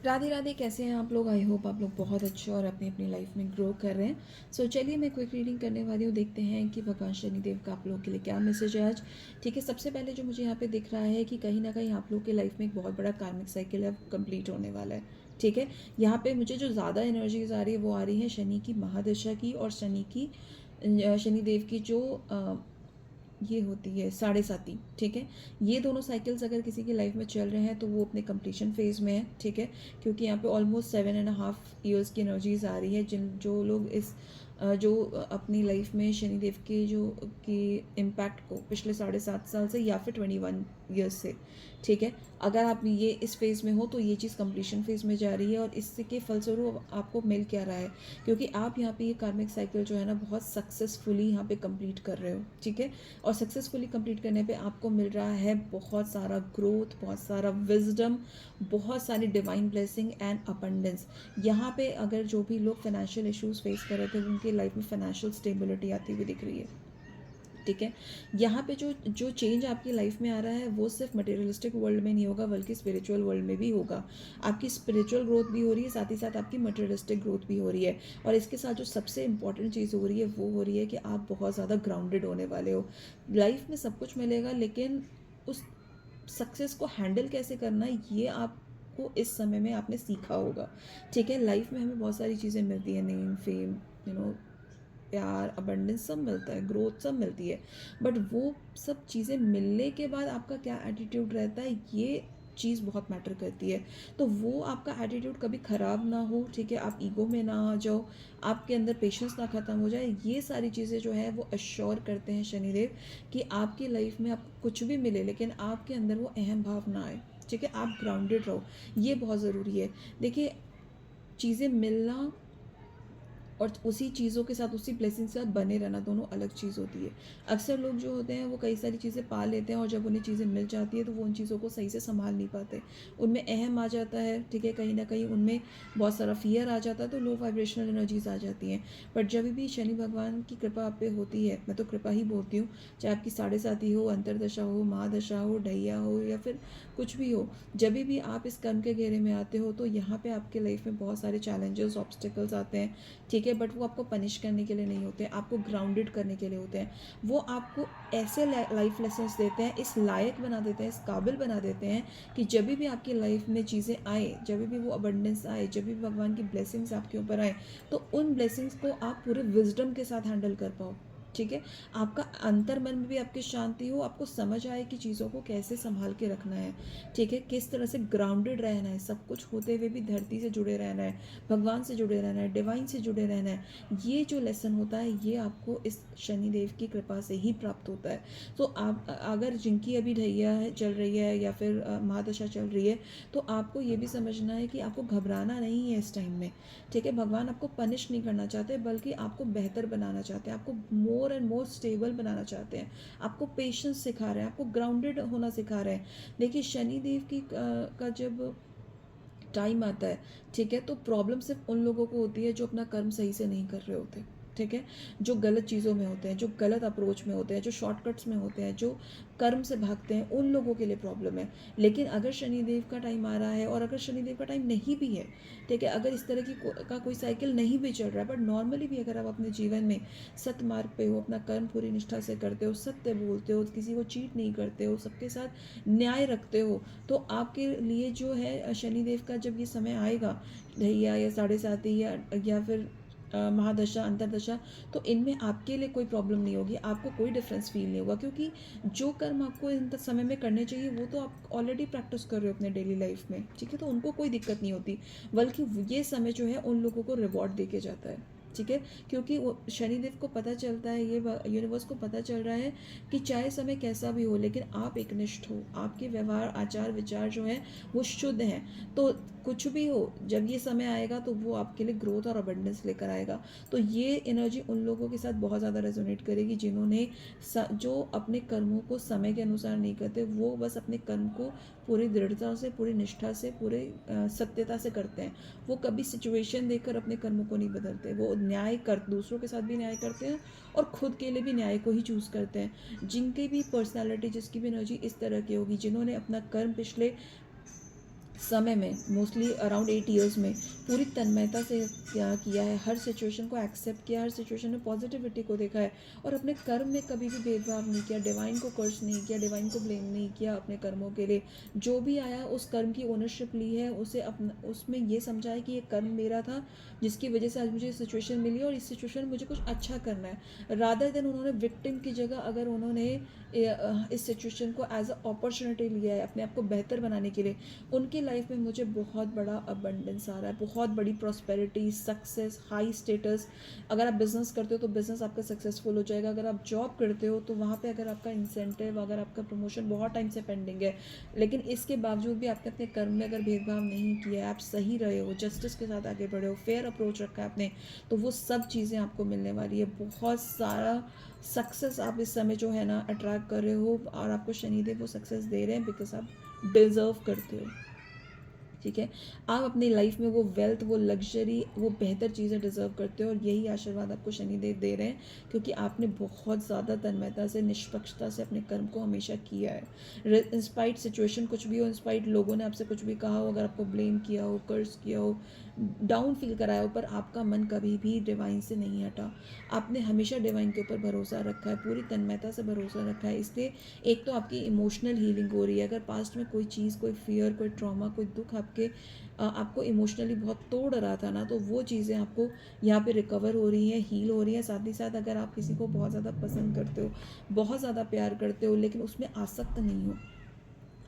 राधे राधे, कैसे हैं आप लोग। आई होप आप लोग बहुत अच्छे और अपनी अपनी लाइफ में ग्रो कर रहे हैं। सो चलिए मैं क्विक रीडिंग करने वाली हूँ। देखते हैं कि भगवान शनिदेव का आप लोगों के लिए क्या मैसेज है आज। ठीक है, सबसे पहले जो मुझे यहाँ पे दिख रहा है कि कहीं ना कहीं आप लोग की लाइफ में एक बहुत बड़ा कार्मिक साइकिल है कंप्लीट होने वाला है। ठीक है, यहाँ पे मुझे जो ज़्यादा एनर्जीज आ रही है वो आ रही है शनि की महादशा की और शनिदेव की जो ये होती है साढ़े साती। ठीक है, ये दोनों साइकिल्स अगर किसी की लाइफ में चल रहे हैं तो वो अपने कंप्लीशन फेज में है। ठीक है, क्योंकि यहाँ पे ऑलमोस्ट 7.5 ईयर्स की एनर्जीज आ रही है। जो लोग जो अपनी लाइफ में शनिदेव के जो की इम्पैक्ट को पिछले 7.5 साल से या फिर 21 ईयर्स से, ठीक है, अगर आप ये इस फेज़ में हो तो ये चीज़ कंप्लीशन फेज़ में जा रही है। और इसके फलस्वरूप आपको मिल क्या रहा है, क्योंकि आप यहाँ पे ये कार्मिक साइकिल जो है ना बहुत सक्सेसफुली यहाँ पे कंप्लीट कर रहे हो। ठीक है, और सक्सेसफुली कंप्लीट करने पे आपको मिल रहा है बहुत सारा ग्रोथ, बहुत सारा विजडम, बहुत सारी डिवाइन ब्लेसिंग एंड अबंडेंस। यहाँ पे अगर जो भी लोग फाइनेंशियल इश्यूज फेस कर रहे थे उनकी लाइफ में फाइनेंशियल स्टेबिलिटी आती हुई दिख रही है। ठीक है, यहाँ पे जो जो चेंज आपकी लाइफ में आ रहा है वो सिर्फ मटेरियलिस्टिक वर्ल्ड में नहीं होगा बल्कि स्पिरिचुअल वर्ल्ड में भी होगा। आपकी स्पिरिचुअल ग्रोथ भी हो रही है, साथ ही साथ आपकी मटेरियलिस्टिक ग्रोथ भी हो रही है। और इसके साथ जो सबसे इंपॉर्टेंट चीज़ हो रही है वो हो रही है कि आप बहुत ज़्यादा ग्राउंडेड होने वाले हो। लाइफ में सब कुछ मिलेगा लेकिन उस सक्सेस को हैंडल कैसे करना है ये आपको इस समय में आपने सीखा होगा। ठीक है, लाइफ में हमें बहुत सारी चीज़ें मिलती हैं, नेम, फेम, प्यार, अबंडेंस सब मिलता है, ग्रोथ सब मिलती है। बट वो सब चीज़ें मिलने के बाद आपका क्या एटीट्यूड रहता है ये चीज़ बहुत मैटर करती है। तो वो आपका एटीट्यूड कभी ख़राब ना हो। ठीक है, आप ईगो में ना आ जाओ, आपके अंदर पेशेंस ना ख़त्म हो जाए। ये सारी चीज़ें जो है वो अश्योर करते हैं शनिदेव कि आपकी लाइफ में आपको कुछ भी मिले लेकिन आपके अंदर वो अहम भाव ना आए। ठीक है, आप ग्राउंडेड रहो, ये बहुत ज़रूरी है। देखिए, चीज़ें मिलना और उसी चीज़ों के साथ, उसी ब्लेसिंग के साथ बने रहना दोनों अलग चीज़ होती है। अक्सर लोग जो होते हैं वो कई सारी चीज़ें पा लेते हैं और जब उन्हें चीज़ें मिल जाती है तो वो उन चीज़ों को सही से संभाल नहीं पाते, उनमें अहम आ जाता है। ठीक है, कहीं ना कहीं उनमें बहुत सारा फियर आ जाता है, तो लो वाइब्रेशनल एनर्जीज आ जाती हैं। बट जब भी शनि भगवान की कृपा आप पे होती है, मैं तो कृपा ही बोलती हूँ, चाहे आपकी साढ़े साती हो, अंतरदशा हो, महादशा हो, ढैया हो या फिर कुछ भी हो, जब भी आप इस कर्म के घेरे में आते हो तो यहाँ पे आपके लाइफ में बहुत सारे चैलेंजेस, ऑब्स्टिकल्स आते हैं। ठीक है, बट वो आपको पनिश करने के लिए नहीं होते हैं, आपको ग्राउंडेड करने के लिए होते हैं। वो आपको ऐसे लाइफ लेसन्स देते हैं, इस लायक बना देते हैं, इस काबिल बना देते हैं कि जब भी आपकी लाइफ में चीज़ें आए, जब भी वो अबंडेंस आए, जब भी भगवान की ब्लेसिंग्स आपके ऊपर आए, तो उन ब्लेसिंग्स को आप पूरे विजडम के साथ हैंडल कर पाओ। ठीक है, आपका अंतर मन में भी आपकी शांति हो, आपको समझ आए कि चीज़ों को कैसे संभाल के रखना है। ठीक है, किस तरह से ग्राउंडेड रहना है, सब कुछ होते हुए भी धरती से जुड़े रहना है, भगवान से जुड़े रहना है, डिवाइन से जुड़े रहना है। ये जो लेसन होता है ये आपको इस शनिदेव की कृपा से ही प्राप्त होता है। तो आप अगर जिनकी अभी ढैया है चल रही है या फिर महादशा चल रही है, तो आपको ये भी समझना है कि आपको घबराना नहीं है इस टाइम में। ठीक है, भगवान आपको पनिश नहीं करना चाहते बल्कि आपको बेहतर बनाना चाहते हैं, आपको मोर एंड मोर स्टेबल बनाना चाहते हैं, आपको पेशेंस सिखा रहे हैं, आपको ग्राउंडेड होना सिखा रहे हैं। देखिए, शनिदेव की का जब टाइम आता है, ठीक है, तो प्रॉब्लम सिर्फ उन लोगों को होती है जो अपना कर्म सही से नहीं कर रहे होते। ठीक है, जो गलत चीज़ों में होते हैं, जो गलत अप्रोच में होते हैं, जो शॉर्टकट्स में होते हैं, जो कर्म से भागते हैं, उन लोगों के लिए प्रॉब्लम है। लेकिन अगर शनिदेव का टाइम आ रहा है और अगर शनिदेव का टाइम नहीं भी है, ठीक है, अगर इस तरह का कोई साइकिल नहीं भी चल रहा है, बट नॉर्मली भी अगर आप अपने जीवन में सत्मार्ग पे हो, अपना कर्म पूरी निष्ठा से करते हो, सत्य बोलते हो, किसी को चीट नहीं करते हो, सबके साथ न्याय रखते हो, तो आपके लिए जो है शनिदेव का जब ये समय आएगा, ढैया या साढ़े साती या फिर महादशा, अंतरदशा, तो इनमें आपके लिए कोई प्रॉब्लम नहीं होगी, आपको कोई डिफरेंस फील नहीं होगा, क्योंकि जो कर्म आपको इन समय में करने चाहिए वो तो आप ऑलरेडी प्रैक्टिस कर रहे हो अपने डेली लाइफ में। ठीक है, तो उनको कोई दिक्कत नहीं होती, बल्कि ये समय जो है उन लोगों को रिवॉर्ड दे के जाता है। ठीक है, क्योंकि वो शनिदेव को पता चलता है, ये यूनिवर्स को पता चल रहा है कि चाहे समय कैसा भी हो लेकिन आप एकनिष्ठ हो, आपके व्यवहार, आचार, विचार जो है वो शुद्ध हैं। तो कुछ भी हो, जब ये समय आएगा तो वो आपके लिए ग्रोथ और अबंडेंस लेकर आएगा। तो ये एनर्जी उन लोगों के साथ बहुत ज़्यादा रेजोनेट करेगी जिन्होंने जो अपने कर्मों को समय के अनुसार नहीं करते, वो बस अपने कर्म को पूरी दृढ़ता से, पूरी निष्ठा से, पूरे सत्यता से करते हैं। वो कभी सिचुएशन देखकर अपने कर्मों को नहीं बदलते, वो न्याय कर दूसरों के साथ भी न्याय करते हैं और खुद के लिए भी न्याय को ही चूज़ करते हैं। जिनकी भी पर्सनालिटी, जिसकी भी एनर्जी इस तरह की होगी, जिन्होंने अपना कर्म पिछले समय में, मोस्टली अराउंड 8 ईयर्स में पूरी तन्मयता से क्या किया है, हर सिचुएशन को एक्सेप्ट किया, हर सिचुएशन में पॉजिटिविटी को देखा है और अपने कर्म में कभी भी भेदभाव नहीं किया, डिवाइन को कर्स नहीं किया, डिवाइन को ब्लेम नहीं किया अपने कर्मों के लिए। जो भी आया उस कर्म की ओनरशिप ली है, उसे अपना उसमें ये समझा है कि ये कर्म मेरा था जिसकी वजह से आज मुझे इस सिचुएशन मिली और इस सिचुएशन में मुझे कुछ अच्छा करना है, रादर देन उन्होंने विक्टिम की जगह अगर उन्होंने इस सिचुएशन को एज अ अपॉर्चुनिटी लिया है अपने आप को बेहतर बनाने के लिए, उनकी लाइफ में मुझे बहुत बड़ा अबंडेंस आ रहा है, बहुत बड़ी प्रॉस्पेरिटी, सक्सेस, हाई स्टेटस। अगर आप बिजनेस करते हो तो बिजनेस आपका सक्सेसफुल हो जाएगा, अगर आप जॉब करते हो तो वहाँ पे अगर आपका इंसेंटिव, अगर आपका प्रमोशन बहुत टाइम से पेंडिंग है, लेकिन इसके बावजूद भी आपने अपने कर्म में अगर भेदभाव नहीं किया, आप सही रहे हो, जस्टिस के साथ आगे बढ़े हो, फेयर अप्रोच रखा है आपने, तो वो सब चीज़ें आपको मिलने वाली है। बहुत सारा सक्सेस आप इस समय जो है ना अट्रैक्ट कर रहे हो और आपको शनिदेव वो सक्सेस दे रहे हैं बिकॉज आप डिजर्व करते हो। ठीक है, आप अपनी लाइफ में वो वेल्थ, वो लग्जरी, वो बेहतर चीज़ें डिजर्व करते हो और यही आशीर्वाद आपको शनिदेव दे रहे हैं क्योंकि आपने बहुत ज़्यादा तन्मयता से, निष्पक्षता से अपने कर्म को हमेशा किया है। इंस्पाइट सिचुएशन कुछ भी हो, इंस्पाइट लोगों ने आपसे कुछ भी कहा हो, अगर आपको ब्लेम किया हो, कर्स किया हो, डाउन फील कराया हो, पर आपका मन कभी भी डिवाइन से नहीं हटा। आपने हमेशा डिवाइन के ऊपर भरोसा रखा है, पूरी तन्मयता से भरोसा रखा है। इसलिए एक तो आपकी इमोशनल हीलिंग हो रही है। अगर पास्ट में कोई चीज़, कोई फियर, कोई ट्रॉमा, कोई दुख आपको इमोशनली बहुत तोड़ रहा था ना, तो वो चीज़ें आपको यहाँ पे रिकवर हो रही हैं, हील हो रही हैं। साथ ही साथ अगर आप किसी को बहुत ज़्यादा पसंद करते हो, बहुत ज़्यादा प्यार करते हो, लेकिन उसमें आसक्त नहीं हो,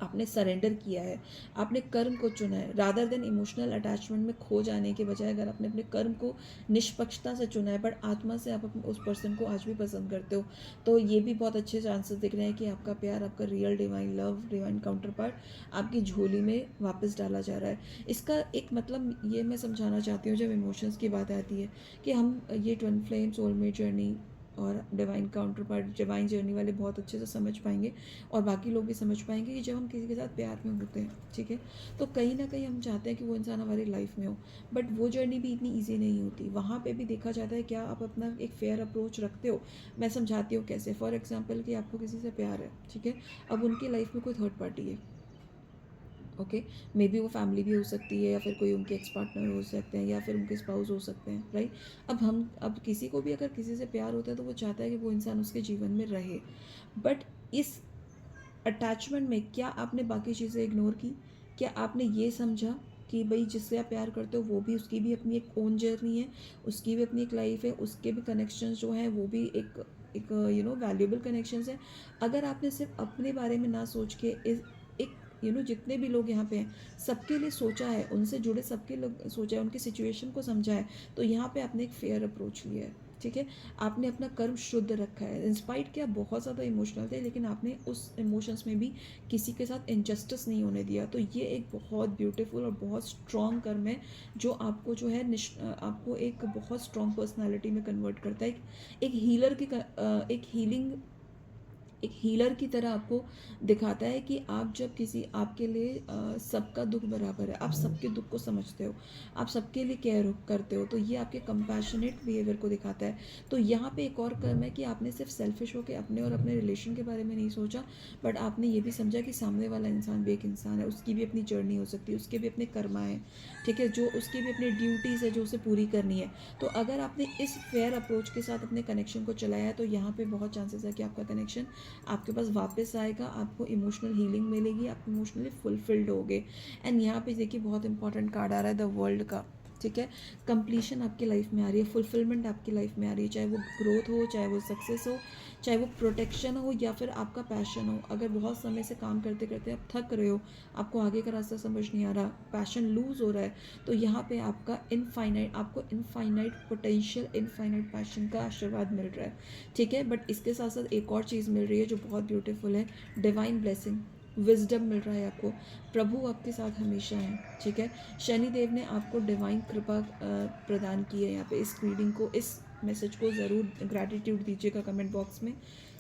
आपने सरेंडर किया है, आपने कर्म को चुना है, रादर देन इमोशनल अटैचमेंट में खो जाने के बजाय अगर आपने अपने कर्म को निष्पक्षता से चुना है, बट आत्मा से आप उस पर्सन को आज भी पसंद करते हो, तो ये भी बहुत अच्छे चांसेस दिख रहे हैं कि आपका प्यार, आपका real divine love, divine counter part आपकी झोली में वापस डाला जा रहा है। इसका एक मतलब ये मैं समझाना चाहती हूँ, जब इमोशंस की बात आती है कि हम ये ट्विन फ्लेम, सोलमेट जर्नी और divine counter part, divine journey वाले बहुत अच्छे से समझ पाएंगे और बाकी लोग भी समझ पाएंगे कि जब हम किसी के साथ प्यार में होते हैं, ठीक है, तो कहीं ना कहीं हम चाहते हैं कि वो इंसान हमारी लाइफ में हो, बट वो जर्नी भी इतनी ईजी नहीं होती। वहाँ पे भी देखा जाता है क्या आप अपना एक फेयर अप्रोच रखते हो। मैं समझाती हूँ कैसे। फॉर एग्जाम्पल कि आपको किसी से प्यार है, ठीक है, अब उनकी लाइफ में कोई थर्ड पार्टी है, ओके, मे बी वो फैमिली भी हो सकती है या फिर कोई उनके एक्स पार्टनर हो सकते हैं या फिर उनके स्पाउस हो सकते हैं, राइट। अब किसी को भी अगर किसी से प्यार होता है तो वो चाहता है कि वो इंसान उसके जीवन में रहे, बट इस अटैचमेंट में क्या आपने बाकी चीज़ें इग्नोर की? क्या आपने ये समझा कि भाई जिससे आप प्यार करते हो वो भी, उसकी भी अपनी एक ओन जर्नी है, उसकी भी अपनी एक लाइफ है, उसके भी कनेक्शंस जो हैं वो भी एक एक वैल्यूएबल कनेक्शंस हैं। अगर आपने सिर्फ अपने बारे में ना सोच के इस एक जितने भी लोग यहाँ पे हैं सबके लिए सोचा है, उनसे जुड़े सबके लोग सोचा है, उनकी सिचुएशन को समझा है, तो यहाँ पे आपने एक फेयर अप्रोच लिया है, ठीक है। आपने अपना कर्म शुद्ध रखा है, इंस्पाइट किया, बहुत ज़्यादा इमोशनल थे, लेकिन आपने उस इमोशंस में भी किसी के साथ इनजस्टिस नहीं होने दिया। तो ये एक बहुत ब्यूटीफुल और बहुत स्ट्रॉन्ग कर्म है जो आपको जो है आपको एक बहुत स्ट्रॉन्ग पर्सनालिटी में कन्वर्ट करता है। एक हीलर की एक हीलर की तरह आपको दिखाता है कि आप जब किसी, आपके लिए सबका दुख बराबर है, आप सबके दुख को समझते हो, आप सबके लिए केयर करते हो, तो ये आपके कंपैशनेट बिहेवियर को दिखाता है। तो यहाँ पे एक और कर्म है कि आपने सिर्फ सेल्फिश होकर अपने और अपने रिलेशन के बारे में नहीं सोचा, बट आपने ये भी समझा कि सामने वाला इंसान भी एक इंसान है, उसकी भी अपनी जर्नी हो सकती है, उसके भी अपने कर्मा हैं, ठीक है, जो उसकी भी अपनी ड्यूटीज़ है जो उसे पूरी करनी है। तो अगर आपने इस फेयर अप्रोच के साथ अपने कनेक्शन को चलाया है तो यहाँ पे बहुत चांसेस है कि आपका कनेक्शन आपके पास वापस आएगा, आपको इमोशनल हीलिंग मिलेगी, आप इमोशनली फुलफिल्ड होगे। एंड यहाँ पे देखिए बहुत इंपॉर्टेंट कार्ड आ रहा है द वर्ल्ड का, ठीक है। कंप्लीशन आपकी लाइफ में आ रही है, फुलफिलमेंट आपकी लाइफ में आ रही है, चाहे वो ग्रोथ हो, चाहे वो सक्सेस हो, चाहे वो प्रोटेक्शन हो या फिर आपका पैशन हो। अगर बहुत समय से काम करते करते आप थक रहे हो, आपको आगे का रास्ता समझ नहीं आ रहा, पैशन लूज हो रहा है, तो यहाँ पे आपको इनफाइनाइट पोटेंशियल, इनफाइनाइट पैशन का आशीर्वाद मिल रहा है, ठीक है। बट इसके साथ साथ एक और चीज़ मिल रही है जो बहुत ब्यूटीफुल है, डिवाइन ब्लेसिंग, विजडम मिल रहा है आपको, प्रभु आपके साथ हमेशा हैं, ठीक है। शनि देव ने आपको डिवाइन कृपा प्रदान की है। यहाँ पे इस रीडिंग को, इस मैसेज को ज़रूर ग्रैटिट्यूड दीजिएगा कमेंट बॉक्स में,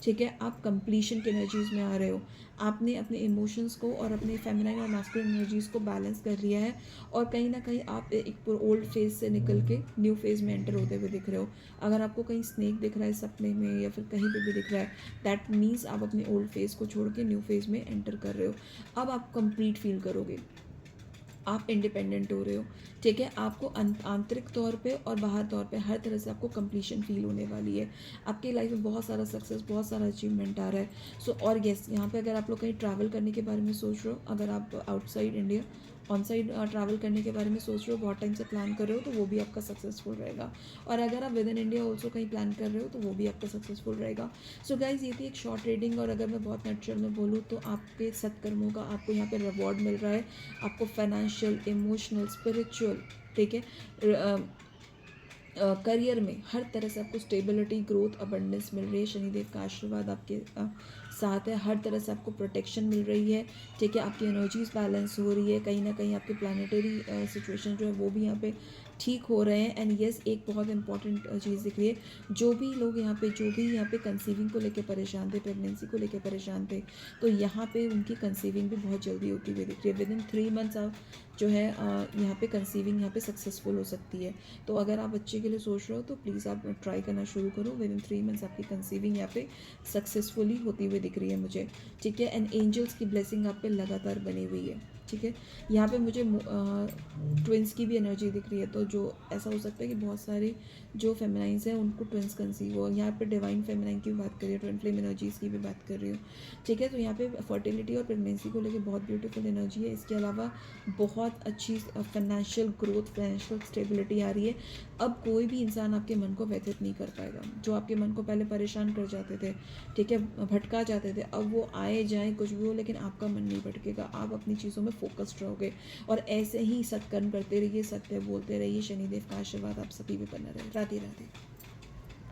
ठीक है। आप कंप्लीशन की एनर्जीज में आ रहे हो, आपने अपने इमोशंस को और अपने फेमिनाइन और मैस्कुलिन एनर्जीज को बैलेंस कर लिया है और कहीं ना कहीं आप एक ओल्ड फेज से निकल के न्यू फेज में एंटर होते हुए दिख रहे हो। अगर आपको कहीं स्नेक दिख रहा है सपने में या फिर कहीं पे भी दिख रहा है, दैट मीन्स आप अपने ओल्ड फेज को छोड़ के न्यू फेज में एंटर कर रहे हो। अब आप कंप्लीट फील करोगे, आप इंडिपेंडेंट हो रहे हो, ठीक है। आपको आंतरिक तौर पे और बाहर तौर पे हर तरह से आपको कंप्लीशन फील होने वाली है। आपकी लाइफ में बहुत सारा सक्सेस, बहुत सारा अचीवमेंट आ रहा है। सो और येस, यहाँ पे अगर आप लोग कहीं ट्रैवल करने के बारे में सोच रहे हो, अगर आप outside India on side travel करने के बारे में सोच रहे हो, बहुत टाइम से प्लान कर रहे हो, तो वो भी आपका सक्सेसफुल रहेगा। और अगर आप विद इन इंडिया ऑल्सो कहीं प्लान कर रहे हो, तो वो भी आपका सक्सेसफुल रहेगा। सो गाइज, ये थी एक शॉर्ट रीडिंग, और अगर मैं बहुत नेचुरल में बोलूँ तो आपके सत्कर्मों का आपको यहाँ पे रिवॉर्ड मिल रहा है। आपको फाइनेंशियल, इमोशनल, स्पिरिचुअल, ठीक है, करियर में हर तरह से आपको स्टेबिलिटी, ग्रोथ, अबंडेंस मिल रही है। शनिदेव का आशीर्वाद आपके साथ है। हर तरह से आपको प्रोटेक्शन मिल रही है, ठीक है। आपकी एनर्जीज बैलेंस हो रही है। कहीं ना कहीं आपके प्लानिटरी सिचुएशन जो है वो भी यहाँ पे ठीक हो रहे हैं। एंड येस, एक बहुत इंपॉर्टेंट चीज़ दिख रही है, जो भी लोग यहाँ पे कंसीविंग को लेकर परेशान थे, प्रेगनेंसी को लेकर परेशान थे, तो यहाँ पे उनकी कंसीविंग भी बहुत जल्दी होती हुई दिख रही है। विद इन 3 मंथ्स आप जो है यहाँ पे कंसीविंग यहाँ पे सक्सेसफुल हो सकती है। तो अगर आप बच्चे के लिए सोच रहे हो तो प्लीज़ आप ट्राई करना शुरू करो। विद इन 3 मंथ्स आपकी कंसीविंग यहाँ पे सक्सेसफुली होती हुई दिख रही है मुझे, ठीक है। एंड एंजल्स की ब्लेसिंग आप पे लगातार बनी हुई है, ठीक है। यहाँ पे मुझे ट्विंस की भी एनर्जी दिख रही है, तो जो ऐसा हो सकता है कि बहुत सारे जो फेमिनाइंस हैं उनको ट्विंस कंसीव हो। यहाँ पे डिवाइन फेमिनाइन की भी बात कर रही हूँ, ट्विन फ्लेम एनर्जीज़ की भी बात कर रही हूँ, ठीक है। तो यहाँ पे फर्टिलिटी और प्रेगनेंसी को लेकर बहुत ब्यूटीफुल एनर्जी है। इसके अलावा बहुत अच्छी फाइनेंशियल ग्रोथ, फाइनेंशियल स्टेबिलिटी आ रही है। अब कोई भी इंसान आपके मन को व्यथित नहीं कर पाएगा। जो आपके मन को पहले परेशान कर जाते थे, ठीक है, भटका जाते थे, अब वो आए जाए कुछ भी हो, लेकिन आपका मन नहीं भटकेगा। आप अपनी चीज़ों में फोकस्ड रहोगे और ऐसे ही सत्कर्म करते रहिए, सत्य बोलते रहिए। शनिदेव का आशीर्वाद आप सभी पे बना रहे। राधे राधे।